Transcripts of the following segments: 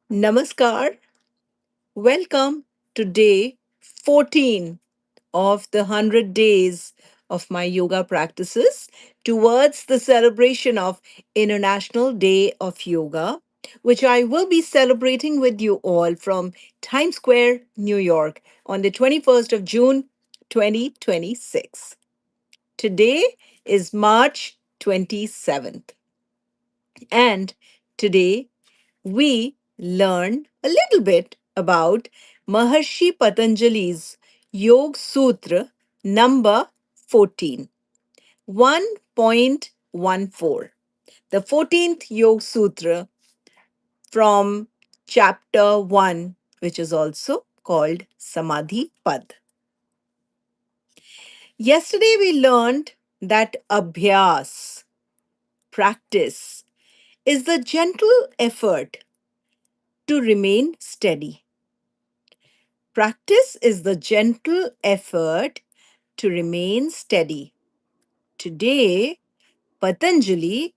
Namaskar. Welcome to day 14 of the 100 days of my yoga practices towards the celebration of International Day of Yoga, which I will be celebrating with you all from Times Square, New York on the 21st of June 2026. Today is March 27th, and today we learn a little bit about Maharshi Patanjali's Yog Sutra number 14, 1.14. The 14th Yog Sutra from chapter 1, which is also called Samadhi Pad. Yesterday we learned that abhyas, practice, is the gentle effort to remain steady. Practice is the gentle effort to remain steady. Today, Patanjali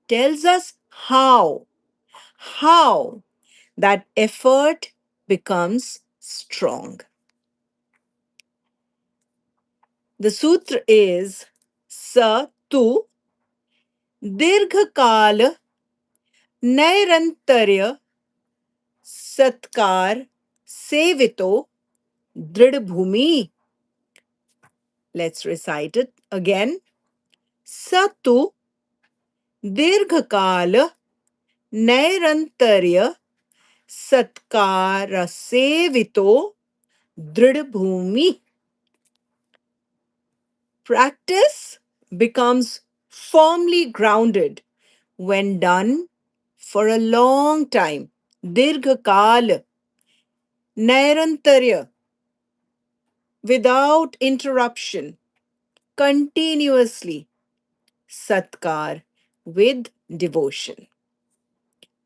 tells us how that effort becomes strong. The sutra is Sa tu dirghakal nairantarya satkar sevito drid bhumi. Let's recite it again. Sa tu dirghakal नैरंतर्य सत्कार सेवितो दृढ़ भूमि. Practice becomes firmly grounded when done for a long time. Dirghakal, nairantarya, without interruption, continuously. Satkar, with devotion.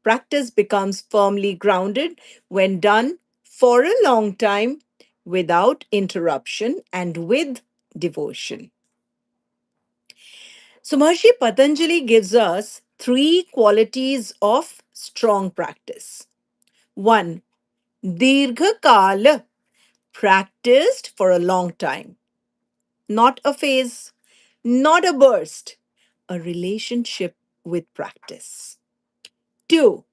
Practice becomes firmly grounded when done for a long time without interruption and with devotion. So, Maharishi Patanjali gives us three qualities of strong practice. One, Dirgha Kala, practiced for a long time, not a phase, not a burst, a relationship with practice. Two,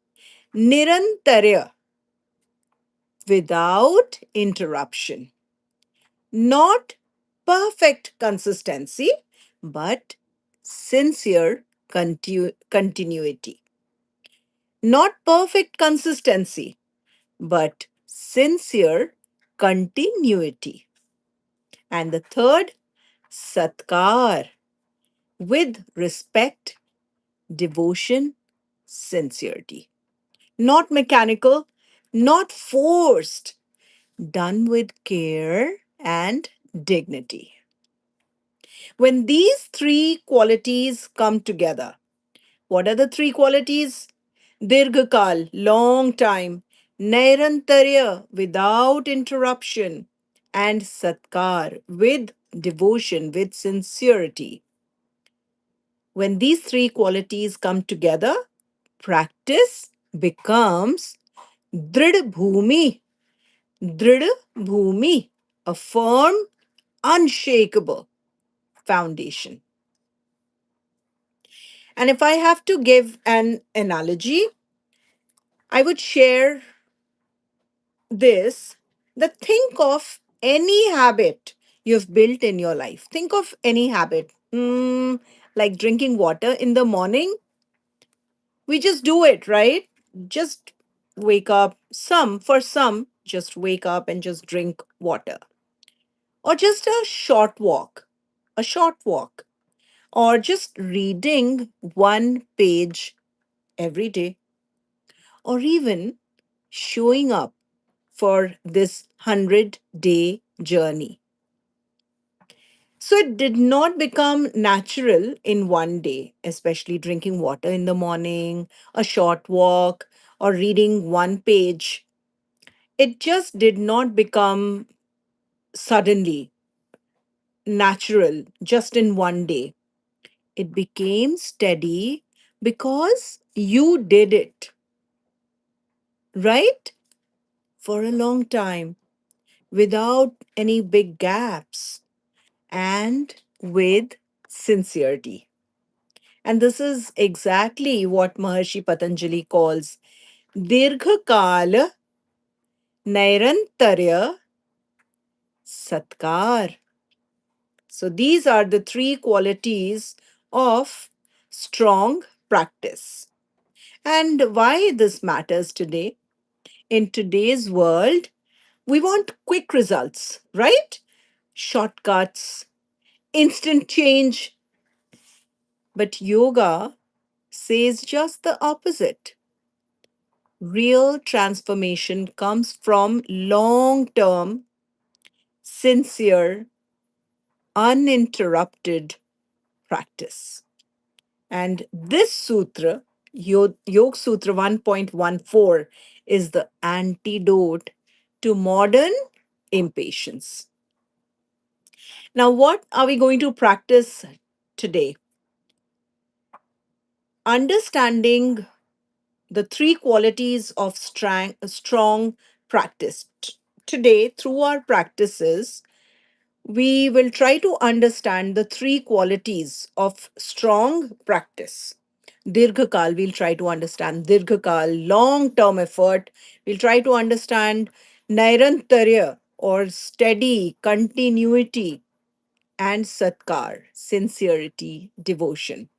Nirantarya, without interruption. Not perfect consistency, but sincere continuity. Not perfect consistency, but sincere continuity. And the third, satkar, with respect, devotion, sincerity. Not mechanical, not forced, done with care and dignity. When these three qualities come together, what are the three qualities? Dirghakal, long time, Nairantarya, without interruption, and Satkar, with devotion, with sincerity. When these three qualities come together, practice becomes Drid Bhumi, Drid Bhumi, a firm, unshakable foundation. And if I have to give an analogy, I would share this that think of any habit you've built in your life. Think of any habit. Like drinking water in the morning. We just do it, right? Just wake up. For some, just wake up and just drink water. Or just a short walk. A short walk. Or just reading one page every day. Or even showing up for this 100-day journey. So it did not become natural in one day, especially drinking water in the morning, a short walk, or reading one page. It just did not become suddenly natural just in one day. It became steady because you did it. right? For a long time without any big gaps and with sincerity. And this is exactly what Maharshi Patanjali calls Dirghakala Nairantarya Satkar. So these are the three qualities of strong practice. And why this matters today? In today's world, we want quick results, right? Shortcuts, instant change. But yoga says just the opposite. Real transformation comes from long term, sincere, uninterrupted practice. And this sutra, Yoga Sutra 1.14, is the antidote to modern impatience. Now, what are we going to practice today? Understanding the three qualities of strong practice. Today, through our practices, we will try to understand the three qualities of strong practice. Dirghakal, we'll try to understand Dirghakal, long term effort. We'll try to understand Nairantarya or steady continuity, and Satkar, sincerity, devotion.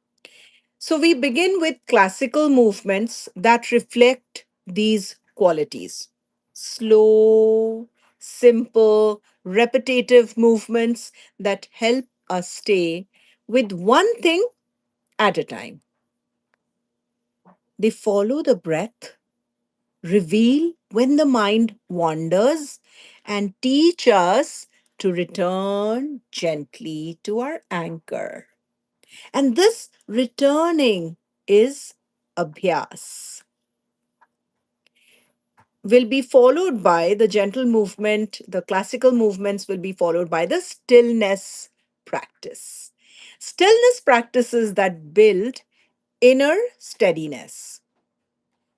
So we begin with classical movements that reflect these qualities. Slow, simple, repetitive movements that help us stay with one thing at a time. They follow the breath, reveal when the mind wanders, and teach us to return gently to our anchor. And this returning is abhyas. Will be followed by the gentle movement, the classical movements will be followed by the stillness practice. Stillness practices that build inner steadiness,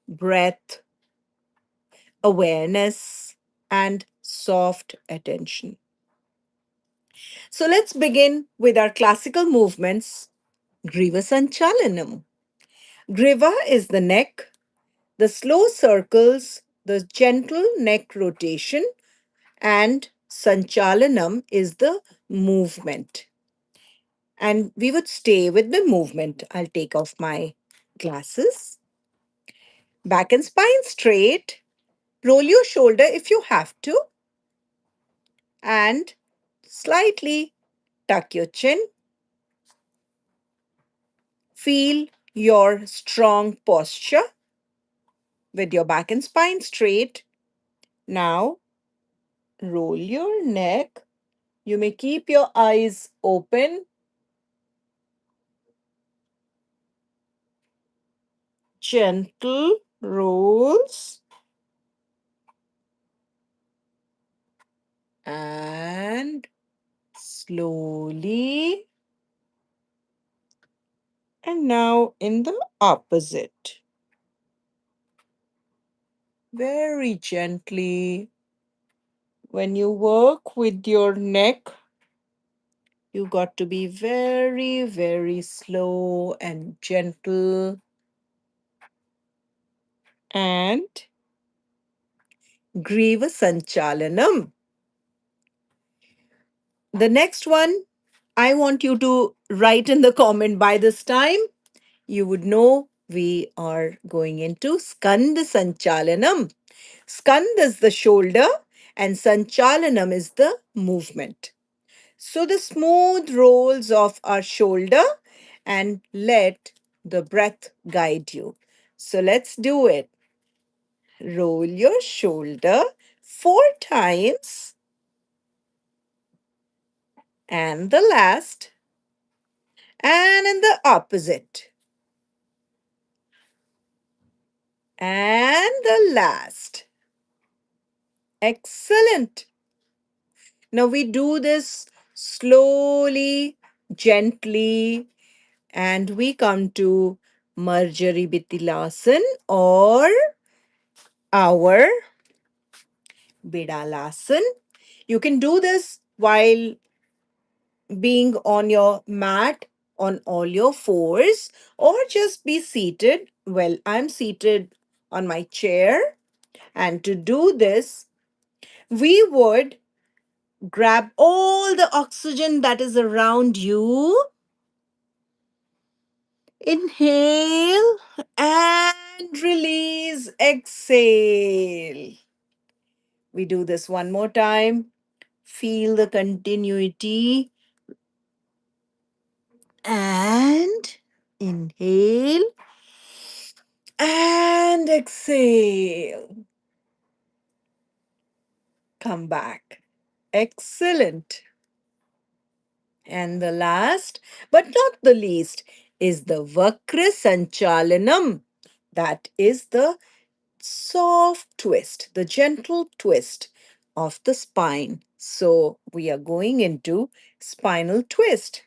breath, awareness, and soft attention. So let's begin with our classical movements. Griva Sanchalanam. Griva is the neck, the slow circles, the gentle neck rotation, and Sanchalanam is the movement. And we would stay with the movement. I'll take off my glasses. Back and spine straight. Roll your shoulder if you have to. And slightly tuck your chin. Feel your strong posture with your back and spine straight. Now, roll your neck. You may keep your eyes open. Gentle rolls. And slowly. And now in the opposite. Very gently. When you work with your neck, you got to be very, very slow and gentle. And Griva Sanchalanam. The next one, I want you to write in the comment by this time. You would know we are going into Skanda Sanchalanam. Skand is the shoulder and Sanchalanam is the movement. So the smooth rolls of our shoulder and let the breath guide you. So let's do it. Roll your shoulder 4 times and the last and in the opposite and the last. Excellent. Now we do this slowly, gently, and we come to Marjari Bittilasan or our Bidalasana. You can do this while being on your mat on all your fours, or just be seated. Well, I'm seated on my chair. And to do this, we would grab all the oxygen that is around you, inhale, and release, exhale. We do this one more time. Feel the continuity and inhale and exhale. Come back. Excellent. And the last, but not the least, is the Vakra Sanchalanam. That is the soft twist, the gentle twist of the spine. So we are going into spinal twist.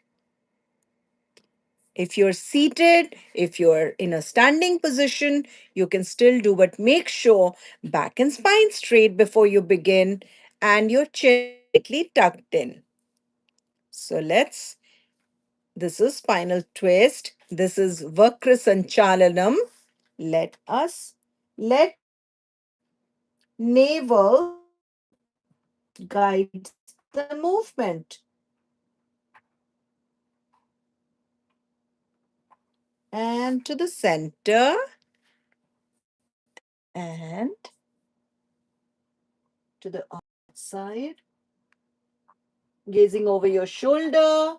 If you're seated, if you're in a standing position, you can still do, but make sure back and spine straight before you begin and your chin slightly tucked in. So this is spinal twist. This is Vakra Sanchalanam. Let navel guides the movement. And to the center and to the opposite side, gazing over your shoulder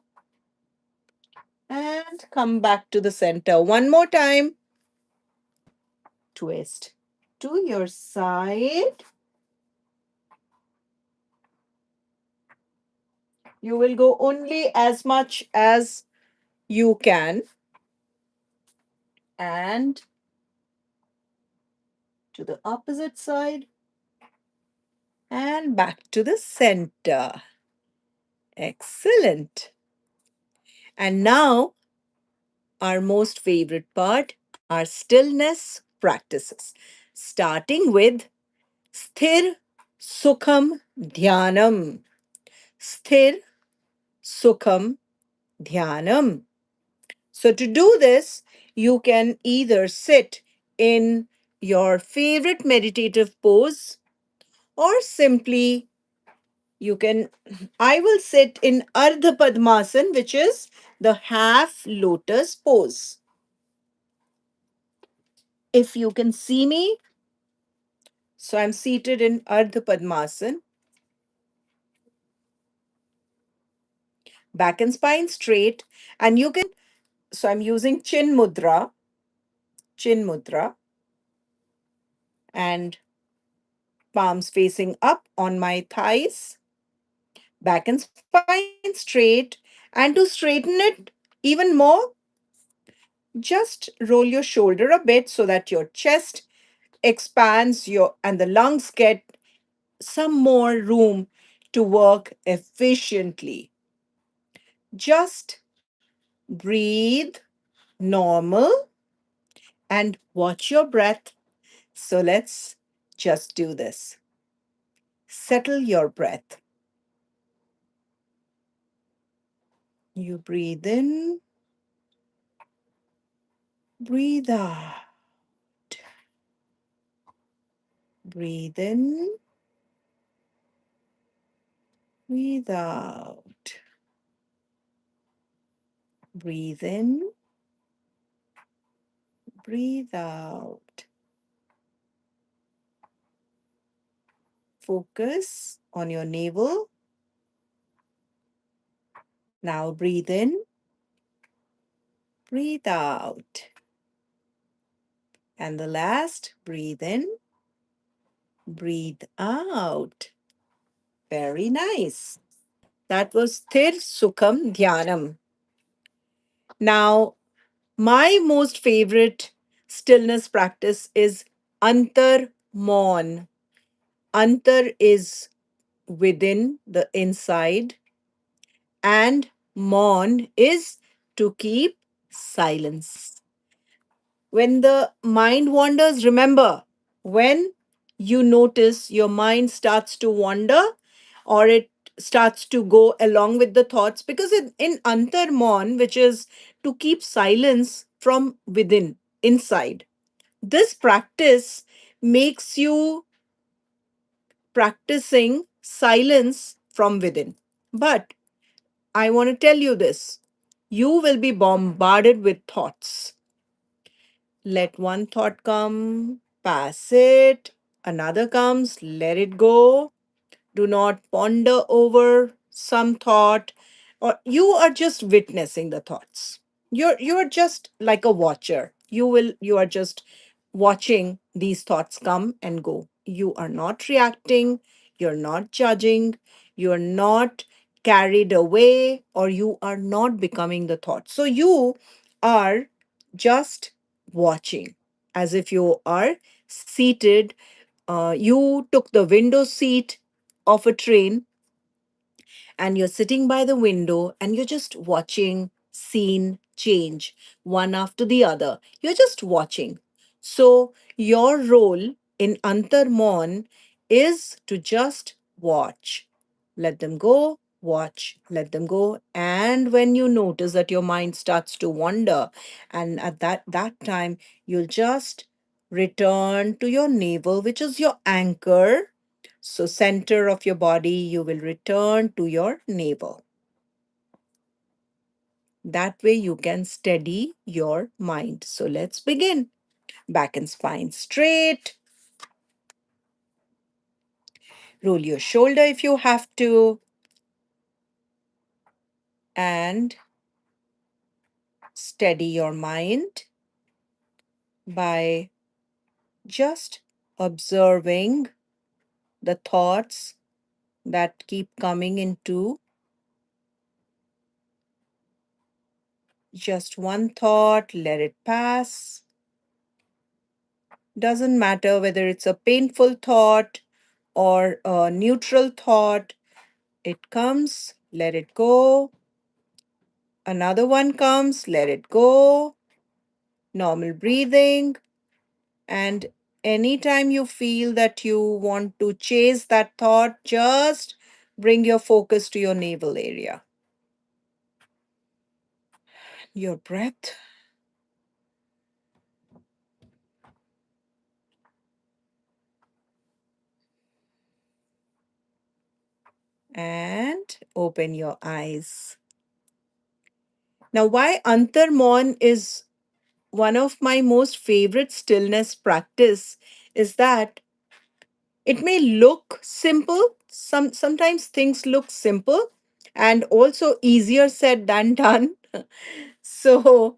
and come back to the center. One more time. Twist to your side. You will go only as much as you can. And to the opposite side and back to the center. Excellent. And now, our most favorite part, our stillness practices, starting with Sthir Sukham Dhyanam. Sthir Sukham Dhyanam. So, to do this, you can either sit in your favorite meditative pose, or simply you can, I will sit in Ardha Padmasan, which is the half lotus pose. If you can see me, so I'm seated in Ardha Padmasan, back and spine straight, and you can, so I'm using Chin Mudra, and palms facing up on my thighs, back and spine straight. And to straighten it even more, just roll your shoulder a bit so that your chest expands your and the lungs get some more room to work efficiently. Just breathe normal and watch your breath. So let's just do this. Settle your breath. You breathe in, breathe out, breathe in, breathe out, breathe in, breathe out. Focus on your navel. Now breathe in, breathe out. And the last, breathe in, breathe out. Very nice. That was Thir Sukham Dhyanam. Now, my most favorite stillness practice is Antar Maun. Antar is within, the inside, and Maun is to keep silence. When the mind wanders, remember, when you notice your mind starts to wander, or it starts to go along with the thoughts, because in antarmon, which is to keep silence from within, inside, this practice makes you practicing silence from within. But I want to tell you this: you will be bombarded with thoughts. Let one thought come, pass it. Another comes, let it go. Do not ponder over some thought, or you are just witnessing the thoughts. You're just like a watcher. You are just watching these thoughts come and go. You are not reacting, you're not judging, you're not carried away, or you are not becoming the thought. So you are just watching, as if you are seated. You took the window seat of a train, and you're sitting by the window, and you're just watching scene change one after the other. You're just watching. So your role in Antarmon is to just watch. Let them go, watch, let them go. And when you notice that your mind starts to wander, and at that time, you'll just return to your navel, which is your anchor. So, center of your body, you will return to your navel. That way, you can steady your mind. So, let's begin. Back and spine straight. Roll your shoulder if you have to. And steady your mind by just observing the thoughts that keep coming into just one thought. Let it pass. Doesn't matter whether it's a painful thought or a neutral thought. It comes, let it go. Another one comes, let it go. Normal breathing. And anytime you feel that you want to chase that thought, just bring your focus to your navel area. Your breath. And open your eyes. Now, why Antarmon is one of my most favorite stillness practice is that it may look simple. Sometimes things look simple and also easier said than done. So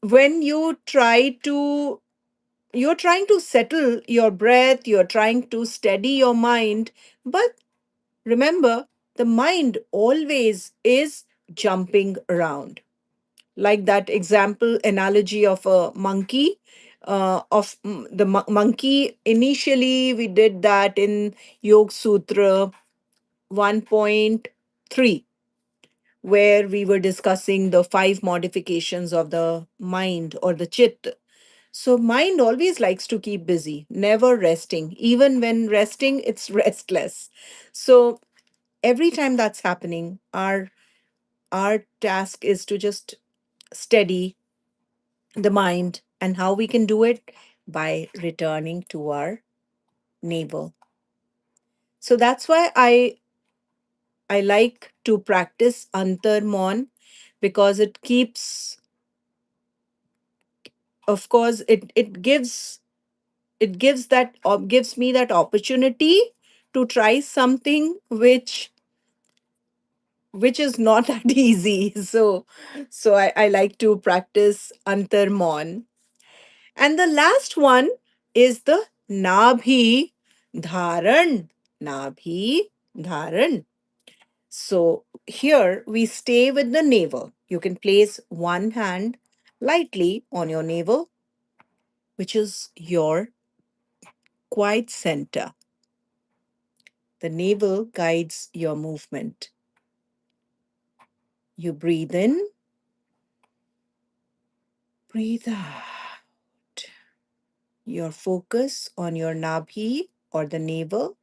when you're trying to settle your breath, you're trying to steady your mind, but remember, the mind always is jumping around, like that example analogy of a monkey. Of the monkey, initially we did that in Yoga Sutra 1.3, where we were discussing the five modifications of the mind or the chit. So mind always likes to keep busy, never resting. Even when resting, it's restless. So every time that's happening, our task is to just steady the mind. And how we can do it? By returning to our navel. So that's why I like to practice antarmon, because it keeps, of course, gives me that opportunity to try something which is not that easy. So I like to practice antarmon. And the last one is the Nabhi Dharan. Nabhi Dharan. So here we stay with the navel. You can place one hand lightly on your navel, which is your quiet center. The navel guides your movement. You breathe in, breathe out. your focus on your nabhi or the navel,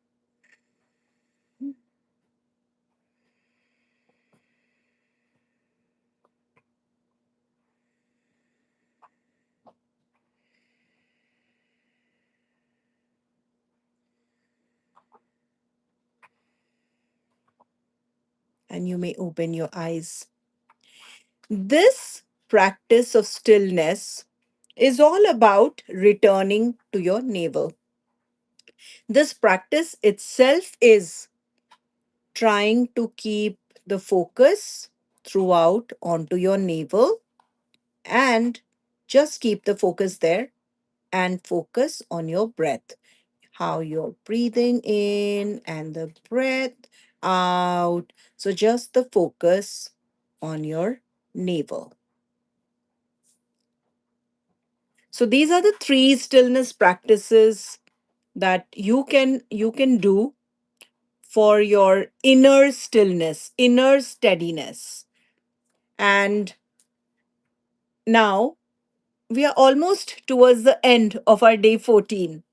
and you may open your eyes. This practice of stillness is all about returning to your navel. This practice itself is trying to keep the focus throughout onto your navel and just keep the focus there and focus on your breath. How you're breathing in and the breath out. So just the focus on your navel. So these are the three stillness practices that you can do for your inner stillness, inner steadiness. And now we are almost towards the end of our day 14.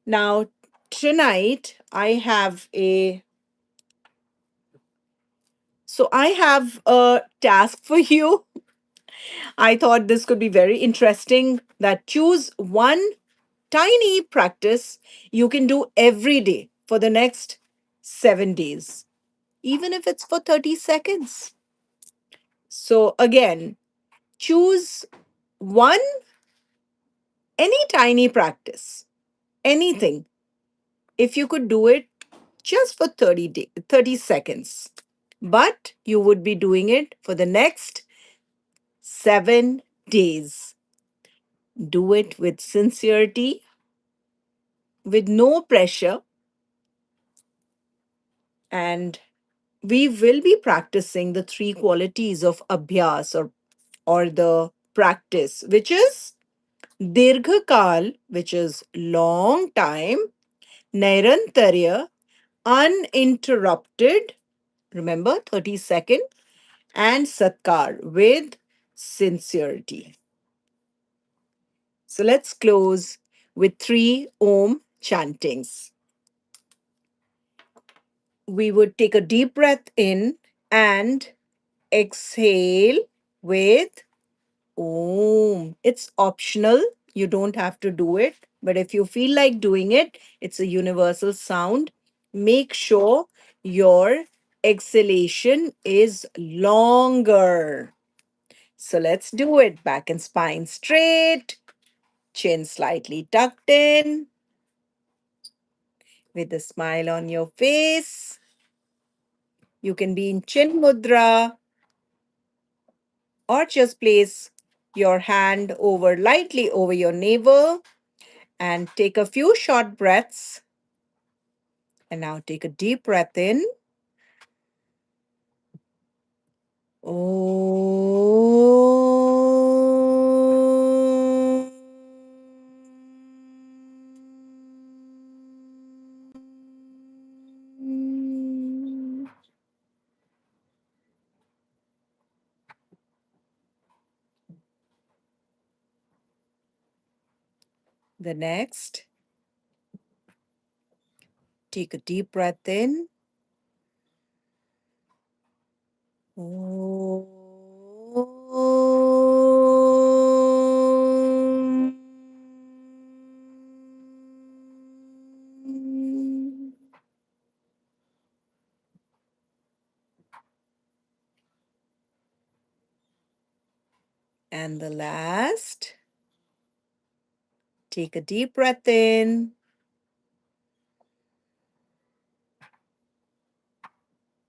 Now tonight I have a task for you. I thought this could be very interesting, that choose one tiny practice you can do every day for the next 7 days, even if it's for 30 seconds. So again, choose one, any tiny practice, anything. If you could do it just for 30 seconds, but you would be doing it for the next 7 days. Do it with sincerity, with no pressure, and we will be practicing the three qualities of abhyas, or the practice, which is dirghakal, which is long time, nairantarya, uninterrupted, remember 30-second, and satkar, with sincerity. So let's close with three Om chantings. We would take a deep breath in and exhale with Om. It's optional. You don't have to do it. But if you feel like doing it, it's a universal sound. Make sure your exhalation is longer. So let's do it. Back and spine straight, chin slightly tucked in, with a smile on your face. You can be in chin mudra, or just place your hand over lightly over your navel and take a few short breaths. And now take a deep breath in. Oh. The next, take a deep breath in. Om. And the last, take a deep breath in.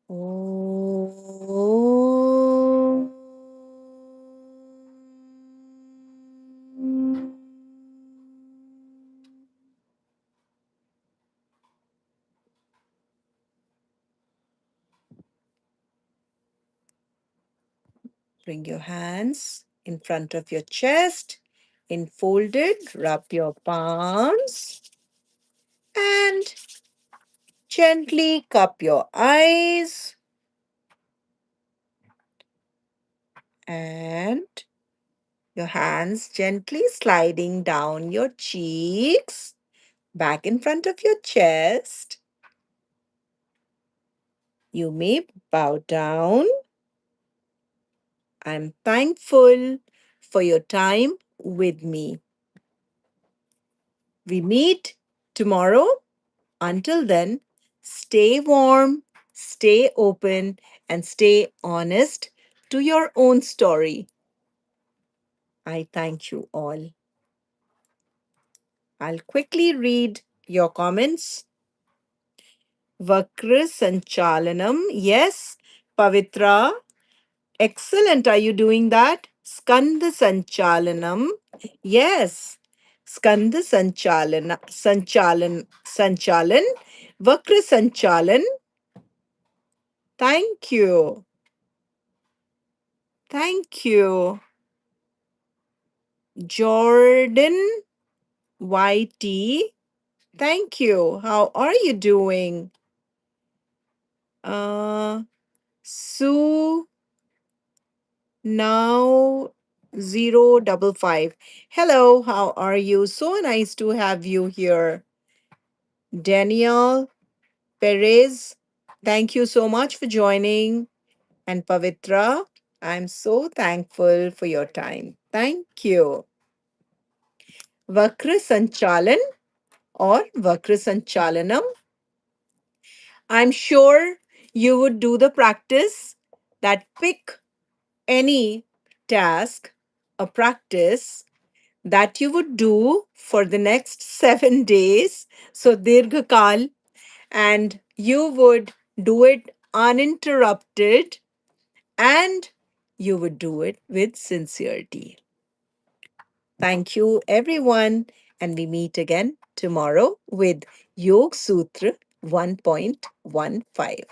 Om. Bring your hands in front of your chest, enfolded, rub your palms, and gently cup your eyes and Your hands gently sliding down your cheeks, back in front of your chest. You may bow down. I'm thankful for your time with me. We meet tomorrow. Until then, stay warm, stay open, and stay honest to your own story. I thank you all. I'll quickly read your comments. Vakra Sanchalanam. Yes, Pavitra. Excellent. Are you doing that? Skanda Sanchalanam. Yes. Skanda Sanchalan. Vakra Sanchalan. Thank you. Thank you. Jordan YT. Thank you. How are you doing? Sue now 055. Hello, how are you? So nice to have you here. Daniel Perez, thank you so much for joining. And Pavitra, I'm so thankful for your time. Thank you. Vakra Sanchalan or Vakra Sanchalanam. I'm sure you would do the practice that pick any task, a practice that you would do for the next 7 days. So, Dirghakal, and you would do it uninterrupted and you would do it with sincerity. Thank you, everyone. And we meet again tomorrow with Yog Sutra 1.15.